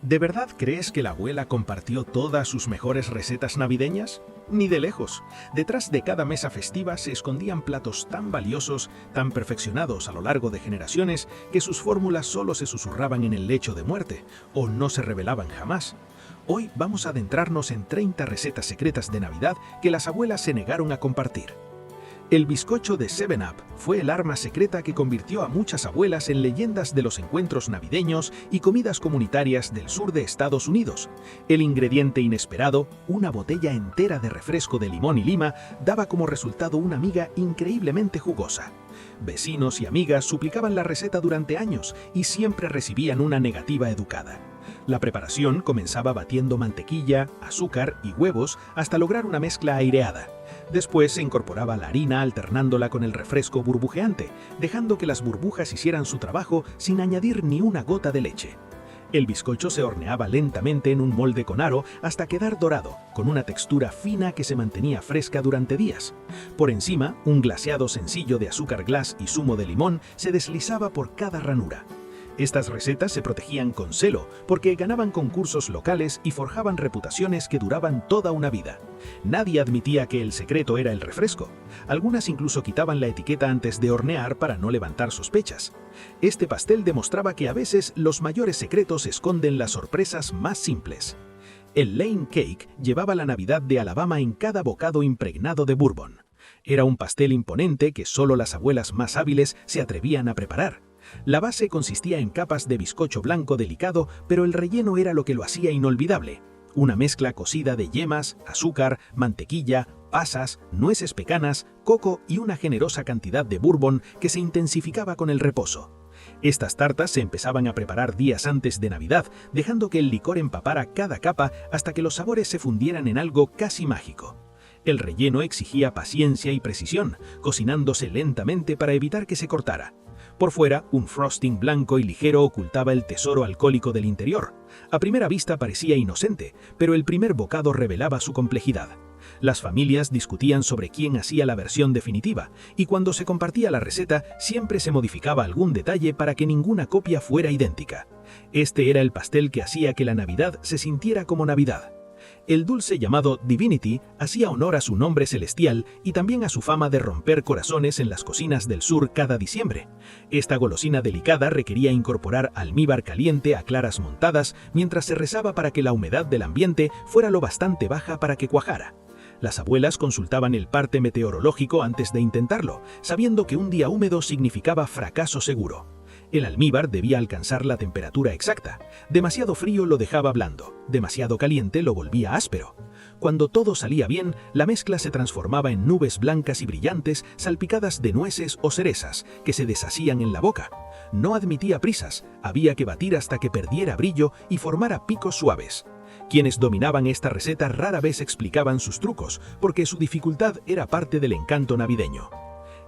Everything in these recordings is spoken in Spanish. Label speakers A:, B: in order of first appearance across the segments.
A: ¿De verdad crees que la abuela compartió todas sus mejores recetas navideñas? Ni de lejos. Detrás de cada mesa festiva se escondían platos tan valiosos, tan perfeccionados a lo largo de generaciones, que sus fórmulas solo se susurraban en el lecho de muerte, o no se revelaban jamás. Hoy vamos a adentrarnos en 30 recetas secretas de Navidad que las abuelas se negaron a compartir. El bizcocho de 7-Up fue el arma secreta que convirtió a muchas abuelas en leyendas de los encuentros navideños y comidas comunitarias del sur de Estados Unidos. El ingrediente inesperado, una botella entera de refresco de limón y lima, daba como resultado una miga increíblemente jugosa. Vecinos y amigas suplicaban la receta durante años y siempre recibían una negativa educada. La preparación comenzaba batiendo mantequilla, azúcar y huevos hasta lograr una mezcla aireada. Después se incorporaba la harina alternándola con el refresco burbujeante, dejando que las burbujas hicieran su trabajo sin añadir ni una gota de leche. El bizcocho se horneaba lentamente en un molde con aro hasta quedar dorado, con una textura fina que se mantenía fresca durante días. Por encima, un glaseado sencillo de azúcar glass y zumo de limón se deslizaba por cada ranura. Estas recetas se protegían con celo porque ganaban concursos locales y forjaban reputaciones que duraban toda una vida. Nadie admitía que el secreto era el refresco. Algunas incluso quitaban la etiqueta antes de hornear para no levantar sospechas. Este pastel demostraba que a veces los mayores secretos esconden las sorpresas más simples. El Lane Cake llevaba la Navidad de Alabama en cada bocado impregnado de bourbon. Era un pastel imponente que solo las abuelas más hábiles se atrevían a preparar. La base consistía en capas de bizcocho blanco delicado, pero el relleno era lo que lo hacía inolvidable. Una mezcla cocida de yemas, azúcar, mantequilla, pasas, nueces pecanas, coco y una generosa cantidad de bourbon que se intensificaba con el reposo. Estas tartas se empezaban a preparar días antes de Navidad, dejando que el licor empapara cada capa hasta que los sabores se fundieran en algo casi mágico. El relleno exigía paciencia y precisión, cocinándose lentamente para evitar que se cortara. Por fuera, un frosting blanco y ligero ocultaba el tesoro alcohólico del interior. A primera vista parecía inocente, pero el primer bocado revelaba su complejidad. Las familias discutían sobre quién hacía la versión definitiva, y cuando se compartía la receta, siempre se modificaba algún detalle para que ninguna copia fuera idéntica. Este era el pastel que hacía que la Navidad se sintiera como Navidad. El dulce llamado Divinity hacía honor a su nombre celestial y también a su fama de romper corazones en las cocinas del sur cada diciembre. Esta golosina delicada requería incorporar almíbar caliente a claras montadas mientras se rezaba para que la humedad del ambiente fuera lo bastante baja para que cuajara. Las abuelas consultaban el parte meteorológico antes de intentarlo, sabiendo que un día húmedo significaba fracaso seguro. El almíbar debía alcanzar la temperatura exacta. Demasiado frío lo dejaba blando, demasiado caliente lo volvía áspero. Cuando todo salía bien, la mezcla se transformaba en nubes blancas y brillantes salpicadas de nueces o cerezas, que se deshacían en la boca. No admitía prisas, había que batir hasta que perdiera brillo y formara picos suaves. Quienes dominaban esta receta rara vez explicaban sus trucos, porque su dificultad era parte del encanto navideño.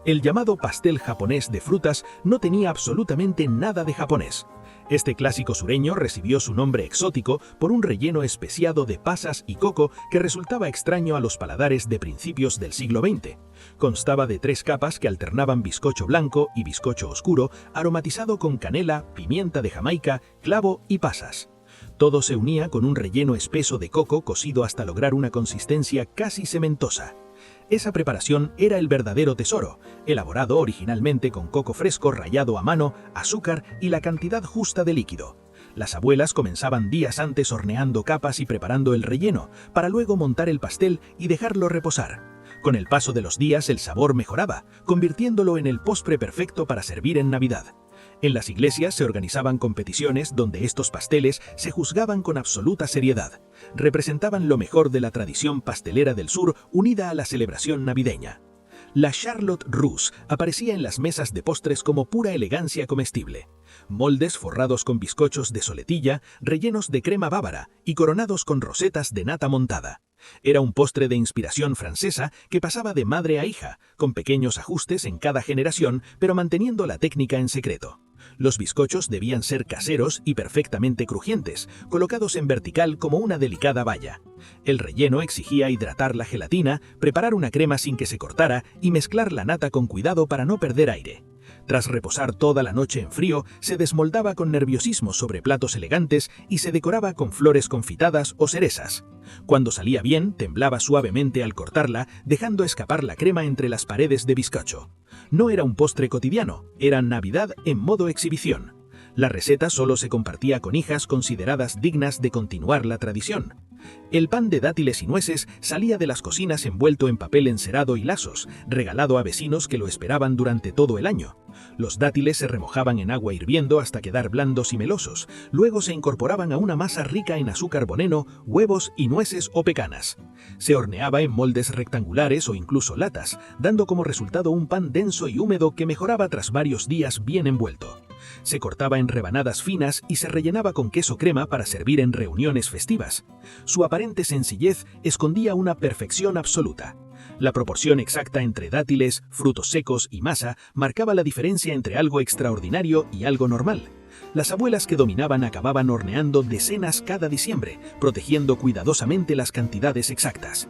A: El llamado pastel japonés de frutas no tenía absolutamente nada de japonés. Este clásico sureño recibió su nombre exótico por un relleno especiado de pasas y coco que resultaba extraño a los paladares de principios del siglo XX. Constaba de 3 capas que alternaban bizcocho blanco y bizcocho oscuro, aromatizado con canela, pimienta de Jamaica, clavo y pasas. Todo se unía con un relleno espeso de coco cocido hasta lograr una consistencia casi cementosa. Esa preparación era el verdadero tesoro, elaborado originalmente con coco fresco rallado a mano, azúcar y la cantidad justa de líquido. Las abuelas comenzaban días antes horneando capas y preparando el relleno, para luego montar el pastel y dejarlo reposar. Con el paso de los días el sabor mejoraba, convirtiéndolo en el postre perfecto para servir en Navidad. En las iglesias se organizaban competiciones donde estos pasteles se juzgaban con absoluta seriedad. Representaban lo mejor de la tradición pastelera del sur unida a la celebración navideña. La Charlotte Russe aparecía en las mesas de postres como pura elegancia comestible. Moldes forrados con bizcochos de soletilla, rellenos de crema bávara y coronados con rosetas de nata montada. Era un postre de inspiración francesa que pasaba de madre a hija, con pequeños ajustes en cada generación, pero manteniendo la técnica en secreto. Los bizcochos debían ser caseros y perfectamente crujientes, colocados en vertical como una delicada valla. El relleno exigía hidratar la gelatina, preparar una crema sin que se cortara y mezclar la nata con cuidado para no perder aire. Tras reposar toda la noche en frío, se desmoldaba con nerviosismo sobre platos elegantes y se decoraba con flores confitadas o cerezas. Cuando salía bien, temblaba suavemente al cortarla, dejando escapar la crema entre las paredes de bizcocho. No era un postre cotidiano, era Navidad en modo exhibición. La receta solo se compartía con hijas consideradas dignas de continuar la tradición. El pan de dátiles y nueces salía de las cocinas envuelto en papel encerado y lazos, regalado a vecinos que lo esperaban durante todo el año. Los dátiles se remojaban en agua hirviendo hasta quedar blandos y melosos, luego se incorporaban a una masa rica en azúcar boneno, huevos y nueces o pecanas. Se horneaba en moldes rectangulares o incluso latas, dando como resultado un pan denso y húmedo que mejoraba tras varios días bien envuelto. Se cortaba en rebanadas finas y se rellenaba con queso crema para servir en reuniones festivas. Su aparente sencillez escondía una perfección absoluta. La proporción exacta entre dátiles, frutos secos y masa marcaba la diferencia entre algo extraordinario y algo normal. Las abuelas que dominaban acababan horneando decenas cada diciembre, protegiendo cuidadosamente las cantidades exactas.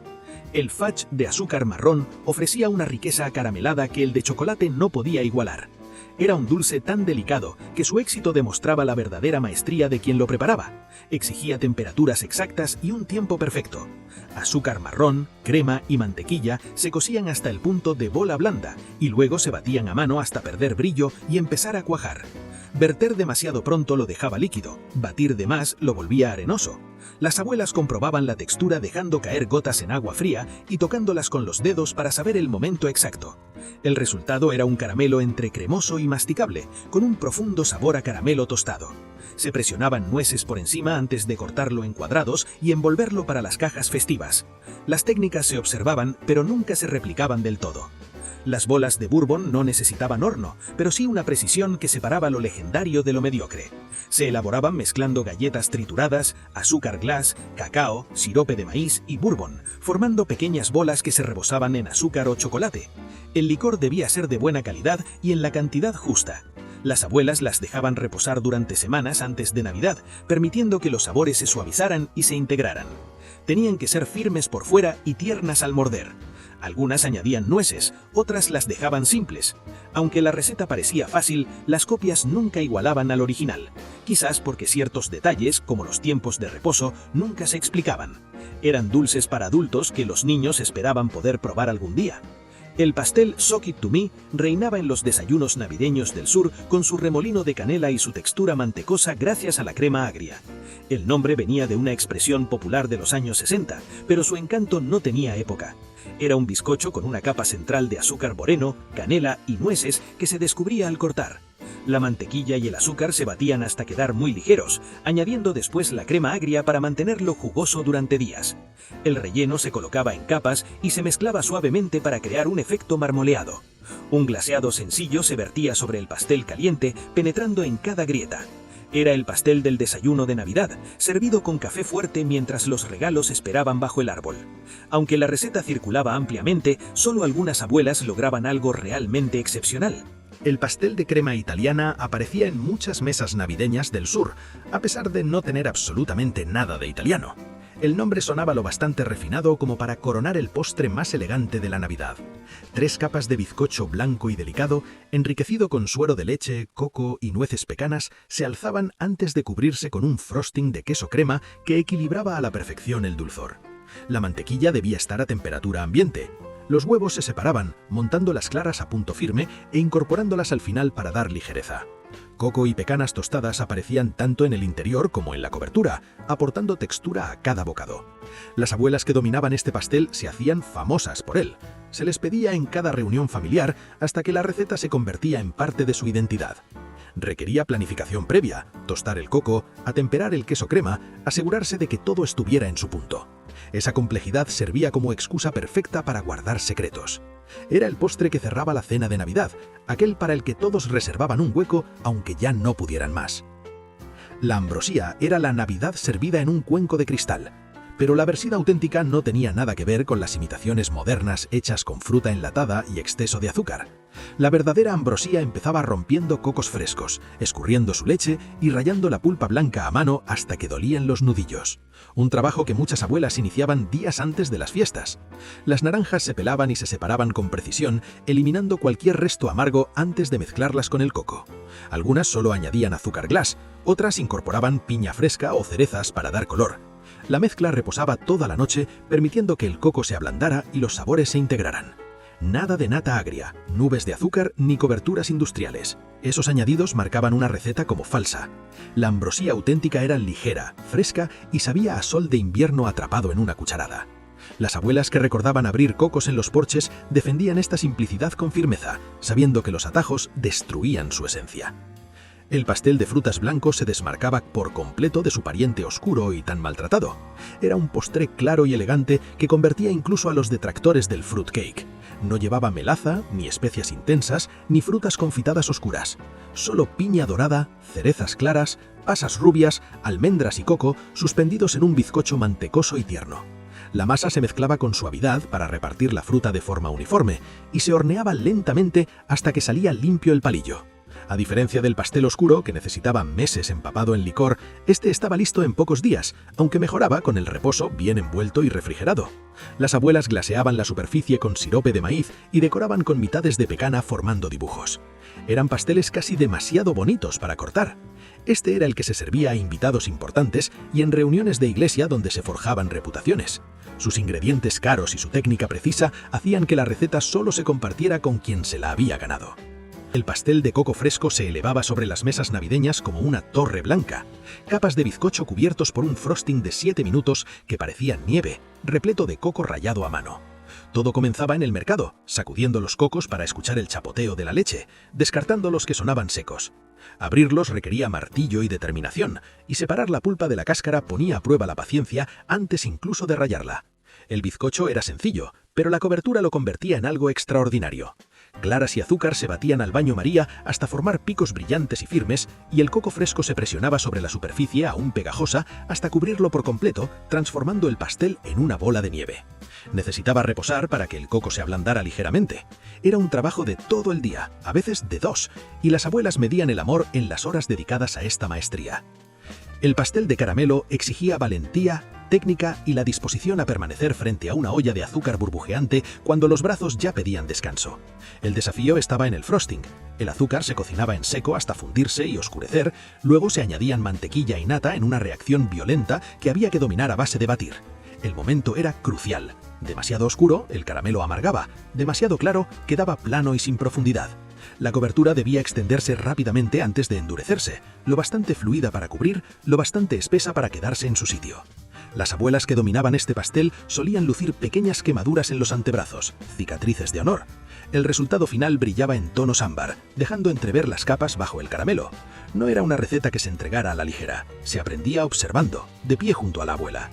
A: El fudge de azúcar marrón ofrecía una riqueza acaramelada que el de chocolate no podía igualar. Era un dulce tan delicado que su éxito demostraba la verdadera maestría de quien lo preparaba. Exigía temperaturas exactas y un tiempo perfecto. Azúcar marrón, crema y mantequilla se cocían hasta el punto de bola blanda y luego se batían a mano hasta perder brillo y empezar a cuajar. Verter demasiado pronto lo dejaba líquido, batir de más lo volvía arenoso. Las abuelas comprobaban la textura dejando caer gotas en agua fría y tocándolas con los dedos para saber el momento exacto. El resultado era un caramelo entre cremoso y masticable, con un profundo sabor a caramelo tostado. Se presionaban nueces por encima antes de cortarlo en cuadrados y envolverlo para las cajas festivas. Las técnicas se observaban, pero nunca se replicaban del todo. Las bolas de bourbon no necesitaban horno, pero sí una precisión que separaba lo legendario de lo mediocre. Se elaboraban mezclando galletas trituradas, azúcar glass, cacao, sirope de maíz y bourbon, formando pequeñas bolas que se rebozaban en azúcar o chocolate. El licor debía ser de buena calidad y en la cantidad justa. Las abuelas las dejaban reposar durante semanas antes de Navidad, permitiendo que los sabores se suavizaran y se integraran. Tenían que ser firmes por fuera y tiernas al morder. Algunas añadían nueces, otras las dejaban simples. Aunque la receta parecía fácil, las copias nunca igualaban al original. Quizás porque ciertos detalles, como los tiempos de reposo, nunca se explicaban. Eran dulces para adultos que los niños esperaban poder probar algún día. El pastel Sock It To Me reinaba en los desayunos navideños del sur con su remolino de canela y su textura mantecosa gracias a la crema agria. El nombre venía de una expresión popular de los años 60, pero su encanto no tenía época. Era un bizcocho con una capa central de azúcar moreno, canela y nueces que se descubría al cortar. La mantequilla y el azúcar se batían hasta quedar muy ligeros, añadiendo después la crema agria para mantenerlo jugoso durante días. El relleno se colocaba en capas y se mezclaba suavemente para crear un efecto marmoleado. Un glaseado sencillo se vertía sobre el pastel caliente, penetrando en cada grieta. Era el pastel del desayuno de Navidad, servido con café fuerte mientras los regalos esperaban bajo el árbol. Aunque la receta circulaba ampliamente, solo algunas abuelas lograban algo realmente excepcional.
B: El pastel de crema italiana aparecía en muchas mesas navideñas del sur, a pesar de no tener absolutamente nada de italiano. El nombre sonaba lo bastante refinado como para coronar el postre más elegante de la Navidad. 3 capas de bizcocho blanco y delicado, enriquecido con suero de leche, coco y nueces pecanas, se alzaban antes de cubrirse con un frosting de queso crema que equilibraba a la perfección el dulzor. La mantequilla debía estar a temperatura ambiente. Los huevos se separaban, montando las claras a punto firme e incorporándolas al final para dar ligereza. Coco y pecanas tostadas aparecían tanto en el interior como en la cobertura, aportando textura a cada bocado. Las abuelas que dominaban este pastel se hacían famosas por él. Se les pedía en cada reunión familiar hasta que la receta se convertía en parte de su identidad. Requería planificación previa, tostar el coco, atemperar el queso crema, asegurarse de que todo estuviera en su punto. Esa complejidad servía como excusa perfecta para guardar secretos. Era el postre que cerraba la cena de Navidad, aquel para el que todos reservaban un hueco aunque ya no pudieran más. La ambrosía era la Navidad servida en un cuenco de cristal. Pero la versión auténtica no tenía nada que ver con las imitaciones modernas hechas con fruta enlatada y exceso de azúcar. La verdadera ambrosía empezaba rompiendo cocos frescos, escurriendo su leche y rayando la pulpa blanca a mano hasta que dolían los nudillos. Un trabajo que muchas abuelas iniciaban días antes de las fiestas. Las naranjas se pelaban y se separaban con precisión, eliminando cualquier resto amargo antes de mezclarlas con el coco. Algunas solo añadían azúcar glass, otras incorporaban piña fresca o cerezas para dar color. La mezcla reposaba toda la noche, permitiendo que el coco se ablandara y los sabores se integraran. Nada de nata agria, nubes de azúcar ni coberturas industriales. Esos añadidos marcaban una receta como falsa. La ambrosía auténtica era ligera, fresca y sabía a sol de invierno atrapado en una cucharada. Las abuelas que recordaban abrir cocos en los porches defendían esta simplicidad con firmeza, sabiendo que los atajos destruían su esencia. El pastel de frutas blanco se desmarcaba por completo de su pariente oscuro y tan maltratado. Era un postre claro y elegante que convertía incluso a los detractores del fruitcake. No llevaba melaza, ni especias intensas, ni frutas confitadas oscuras. Solo piña dorada, cerezas claras, pasas rubias, almendras y coco suspendidos en un bizcocho mantecoso y tierno. La masa se mezclaba con suavidad para repartir la fruta de forma uniforme y se horneaba lentamente hasta que salía limpio el palillo. A diferencia del pastel oscuro, que necesitaba meses empapado en licor, este estaba listo en pocos días, aunque mejoraba con el reposo bien envuelto y refrigerado. Las abuelas glaseaban la superficie con sirope de maíz y decoraban con mitades de pecana formando dibujos. Eran pasteles casi demasiado bonitos para cortar. Este era el que se servía a invitados importantes y en reuniones de iglesia donde se forjaban reputaciones. Sus ingredientes caros y su técnica precisa hacían que la receta solo se compartiera con quien se la había ganado. El pastel de coco fresco se elevaba sobre las mesas navideñas como una torre blanca. Capas de bizcocho cubiertos por un frosting de 7 minutos que parecía nieve, repleto de coco rallado a mano. Todo comenzaba en el mercado, sacudiendo los cocos para escuchar el chapoteo de la leche, descartando los que sonaban secos. Abrirlos requería martillo y determinación, y separar la pulpa de la cáscara ponía a prueba la paciencia antes incluso de rallarla. El bizcocho era sencillo, pero la cobertura lo convertía en algo extraordinario. Claras y azúcar se batían al baño María hasta formar picos brillantes y firmes, y el coco fresco se presionaba sobre la superficie aún pegajosa hasta cubrirlo por completo, transformando el pastel en una bola de nieve. Necesitaba reposar para que el coco se ablandara ligeramente. Era un trabajo de todo el día, a veces de 2, y las abuelas medían el amor en las horas dedicadas a esta maestría. El pastel de caramelo exigía valentía, técnica y la disposición a permanecer frente a una olla de azúcar burbujeante cuando los brazos ya pedían descanso. El desafío estaba en el frosting. El azúcar se cocinaba en seco hasta fundirse y oscurecer, luego se añadían mantequilla y nata en una reacción violenta que había que dominar a base de batir. El momento era crucial. Demasiado oscuro, el caramelo amargaba; demasiado claro, quedaba plano y sin profundidad. La cobertura debía extenderse rápidamente antes de endurecerse, lo bastante fluida para cubrir, lo bastante espesa para quedarse en su sitio. Las abuelas que dominaban este pastel solían lucir pequeñas quemaduras en los antebrazos, cicatrices de honor. El resultado final brillaba en tonos ámbar, dejando entrever las capas bajo el caramelo. No era una receta que se entregara a la ligera, se aprendía observando, de pie junto a la abuela.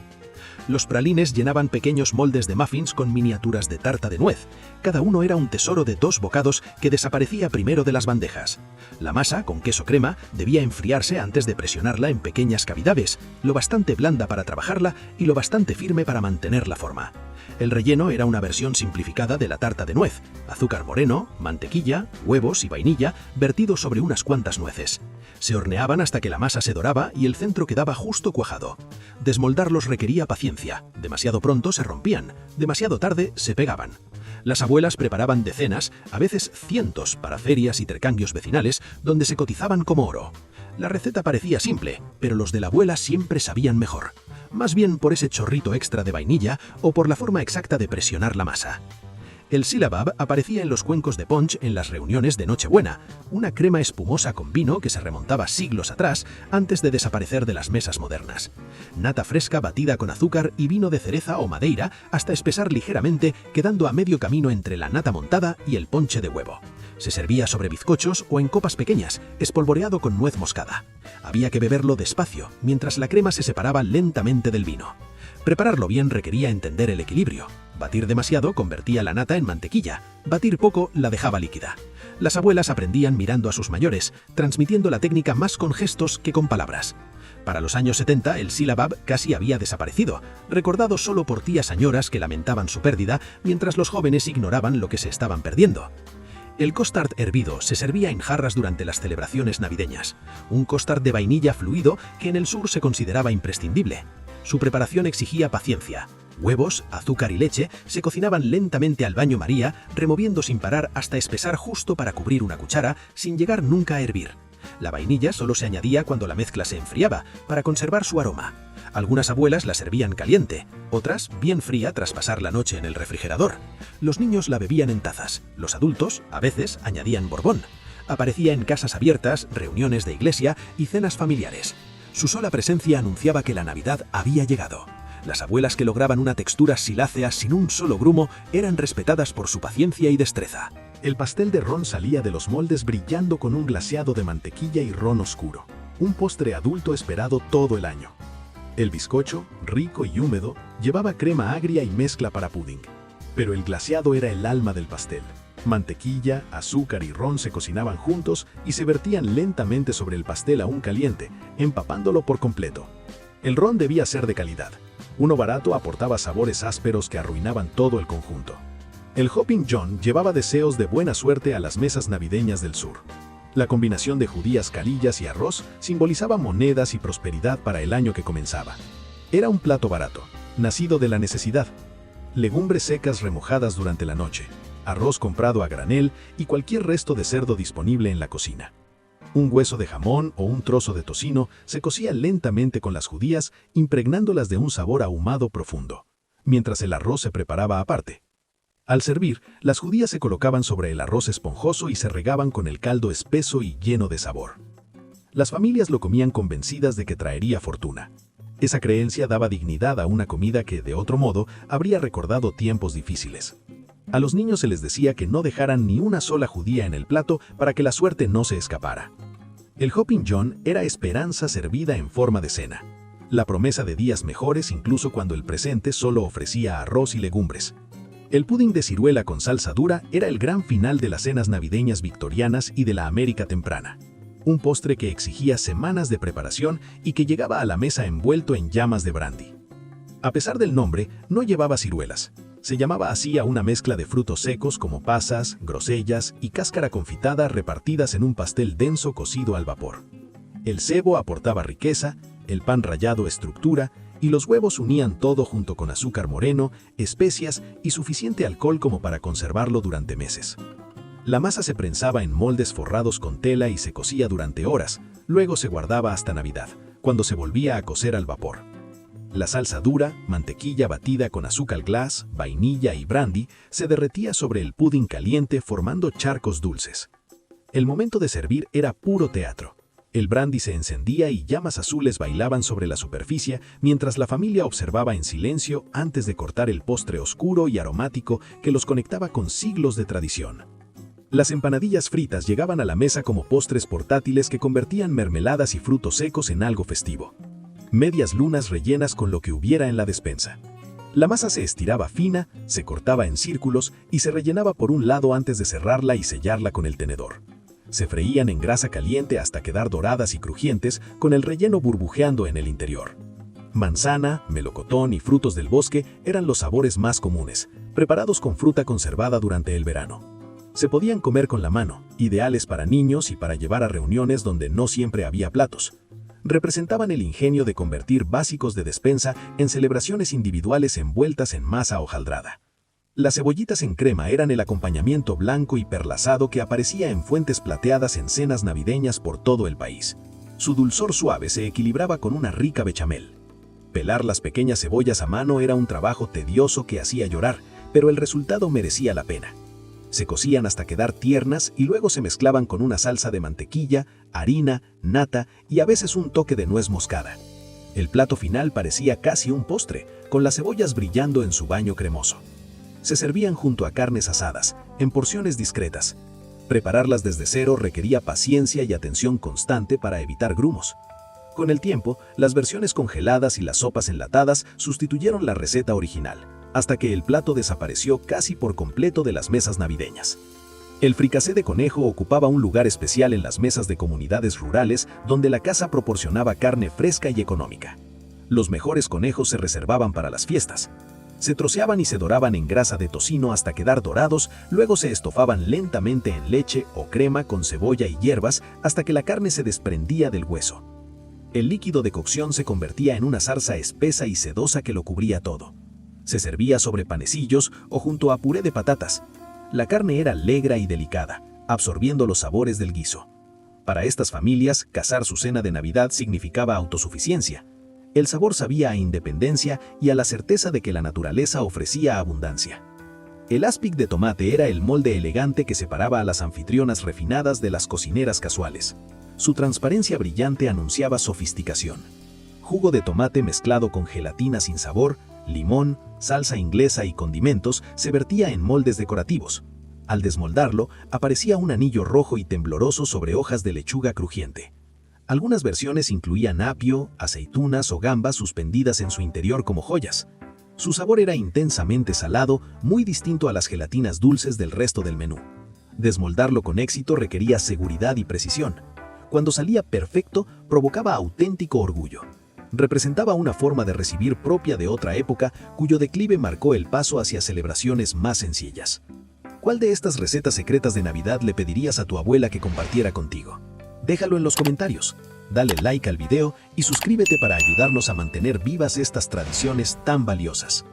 B: Los pralines llenaban pequeños moldes de muffins con miniaturas de tarta de nuez. Cada uno era un tesoro de 2 bocados que desaparecía primero de las bandejas. La masa, con queso crema, debía enfriarse antes de presionarla en pequeñas cavidades, lo bastante blanda para trabajarla y lo bastante firme para mantener la forma. El relleno era una versión simplificada de la tarta de nuez: azúcar moreno, mantequilla, huevos y vainilla vertidos sobre unas cuantas nueces. Se horneaban hasta que la masa se doraba y el centro quedaba justo cuajado. Desmoldarlos requería paciencia. Demasiado pronto se rompían, demasiado tarde se pegaban. Las abuelas preparaban decenas, a veces cientos, para ferias y intercambios vecinales donde se cotizaban como oro. La receta parecía simple, pero los de la abuela siempre sabían mejor. Más bien por ese chorrito extra de vainilla o por la forma exacta de presionar la masa. El syllabub aparecía en los cuencos de punch en las reuniones de Nochebuena, una crema espumosa con vino que se remontaba siglos atrás antes de desaparecer de las mesas modernas. Nata fresca batida con azúcar y vino de cereza o madeira hasta espesar ligeramente, quedando a medio camino entre la nata montada y el ponche de huevo. Se servía sobre bizcochos o en copas pequeñas, espolvoreado con nuez moscada. Había que beberlo despacio, mientras la crema se separaba lentamente del vino. Prepararlo bien requería entender el equilibrio. Batir demasiado convertía la nata en mantequilla, batir poco la dejaba líquida. Las abuelas aprendían mirando a sus mayores, transmitiendo la técnica más con gestos que con palabras. Para los años 70, el silabab casi había desaparecido, recordado solo por tías señoras que lamentaban su pérdida mientras los jóvenes ignoraban lo que se estaban perdiendo. El custard hervido se servía en jarras durante las celebraciones navideñas, un custard de vainilla fluido que en el sur se consideraba imprescindible. Su preparación exigía paciencia. Huevos, azúcar y leche se cocinaban lentamente al baño María, removiendo sin parar hasta espesar justo para cubrir una cuchara, sin llegar nunca a hervir. La vainilla solo se añadía cuando la mezcla se enfriaba, para conservar su aroma. Algunas abuelas la servían caliente, otras bien fría tras pasar la noche en el refrigerador. Los niños la bebían en tazas, los adultos, a veces, añadían borbón. Aparecía en casas abiertas, reuniones de iglesia y cenas familiares. Su sola presencia anunciaba que la Navidad había llegado. Las abuelas que lograban una textura silácea sin un solo grumo eran respetadas por su paciencia y destreza.
A: El pastel de ron salía de los moldes brillando con un glaseado de mantequilla y ron oscuro, un postre adulto esperado todo el año. El bizcocho, rico y húmedo, llevaba crema agria y mezcla para pudding. Pero el glaseado era el alma del pastel. Mantequilla, azúcar y ron se cocinaban juntos y se vertían lentamente sobre el pastel aún caliente, empapándolo por completo. El ron debía ser de calidad. Uno barato aportaba sabores ásperos que arruinaban todo el conjunto. El Hopping John llevaba deseos de buena suerte a las mesas navideñas del sur. La combinación de judías, carillas y arroz simbolizaba monedas y prosperidad para el año que comenzaba. Era un plato barato, nacido de la necesidad. Legumbres secas remojadas durante la noche, arroz comprado a granel y cualquier resto de cerdo disponible en la cocina. Un hueso de jamón o un trozo de tocino se cocía lentamente con las judías, impregnándolas de un sabor ahumado profundo, mientras el arroz se preparaba aparte. Al servir, las judías se colocaban sobre el arroz esponjoso y se regaban con el caldo espeso y lleno de sabor. Las familias lo comían convencidas de que traería fortuna. Esa creencia daba dignidad a una comida que, de otro modo, habría recordado tiempos difíciles. A los niños se les decía que no dejaran ni una sola judía en el plato para que la suerte no se escapara. El Hopping John era esperanza servida en forma de cena. La promesa de días mejores incluso cuando el presente solo ofrecía arroz y legumbres. El pudding de ciruela con salsa dura era el gran final de las cenas navideñas victorianas y de la América temprana. Un postre que exigía semanas de preparación y que llegaba a la mesa envuelto en llamas de brandy. A pesar del nombre, no llevaba ciruelas. Se llamaba así a una mezcla de frutos secos como pasas, grosellas y cáscara confitada repartidas en un pastel denso cocido al vapor. El cebo aportaba riqueza, el pan rallado estructura, y los huevos unían todo junto con azúcar moreno, especias y suficiente alcohol como para conservarlo durante meses. La masa se prensaba en moldes forrados con tela y se cocía durante horas, luego se guardaba hasta Navidad, cuando se volvía a cocer al vapor. La salsa dura, mantequilla batida con azúcar glass, vainilla y brandy, se derretía sobre el pudding caliente formando charcos dulces. El momento de servir era puro teatro. El brandy se encendía y llamas azules bailaban sobre la superficie mientras la familia observaba en silencio antes de cortar el postre oscuro y aromático que los conectaba con siglos de tradición. Las empanadillas fritas llegaban a la mesa como postres portátiles que convertían mermeladas y frutos secos en algo festivo. Medias lunas rellenas con lo que hubiera en la despensa. La masa se estiraba fina, se cortaba en círculos y se rellenaba por un lado antes de cerrarla y sellarla con el tenedor. Se freían en grasa caliente hasta quedar doradas y crujientes, con el relleno burbujeando en el interior. Manzana, melocotón y frutos del bosque eran los sabores más comunes, preparados con fruta conservada durante el verano. Se podían comer con la mano, ideales para niños y para llevar a reuniones donde no siempre había platos. Representaban el ingenio de convertir básicos de despensa en celebraciones individuales envueltas en masa hojaldrada. Las cebollitas en crema eran el acompañamiento blanco y perlazado que aparecía en fuentes plateadas en cenas navideñas por todo el país. Su dulzor suave se equilibraba con una rica bechamel. Pelar las pequeñas cebollas a mano era un trabajo tedioso que hacía llorar, pero el resultado merecía la pena. Se cocían hasta quedar tiernas y luego se mezclaban con una salsa de mantequilla, harina, nata y a veces un toque de nuez moscada. El plato final parecía casi un postre, con las cebollas brillando en su baño cremoso. Se servían junto a carnes asadas, en porciones discretas. Prepararlas desde cero requería paciencia y atención constante para evitar grumos. Con el tiempo, las versiones congeladas y las sopas enlatadas sustituyeron la receta original, hasta que el plato desapareció casi por completo de las mesas navideñas.
B: El fricasé de conejo ocupaba un lugar especial en las mesas de comunidades rurales donde la casa proporcionaba carne fresca y económica. Los mejores conejos se reservaban para las fiestas. Se troceaban y se doraban en grasa de tocino hasta quedar dorados, luego se estofaban lentamente en leche o crema con cebolla y hierbas hasta que la carne se desprendía del hueso. El líquido de cocción se convertía en una salsa espesa y sedosa que lo cubría todo. Se servía sobre panecillos o junto a puré de patatas. La carne era negra y delicada, absorbiendo los sabores del guiso. Para estas familias, cazar su cena de Navidad significaba autosuficiencia. El sabor sabía a independencia y a la certeza de que la naturaleza ofrecía abundancia. El aspic de tomate era el molde elegante que separaba a las anfitrionas refinadas de las cocineras casuales. Su transparencia brillante anunciaba sofisticación. Jugo de tomate mezclado con gelatina sin sabor, limón, salsa inglesa y condimentos se vertía en moldes decorativos. Al desmoldarlo, aparecía un anillo rojo y tembloroso sobre hojas de lechuga crujiente. Algunas versiones incluían apio, aceitunas o gambas suspendidas en su interior como joyas. Su sabor era intensamente salado, muy distinto a las gelatinas dulces del resto del menú. Desmoldarlo con éxito requería seguridad y precisión. Cuando salía perfecto, provocaba auténtico orgullo. Representaba una forma de recibir propia de otra época cuyo declive marcó el paso hacia celebraciones más sencillas. ¿Cuál de estas recetas secretas de Navidad le pedirías a tu abuela que compartiera contigo? Déjalo en los comentarios, dale like al video y suscríbete para ayudarnos a mantener vivas estas tradiciones tan valiosas.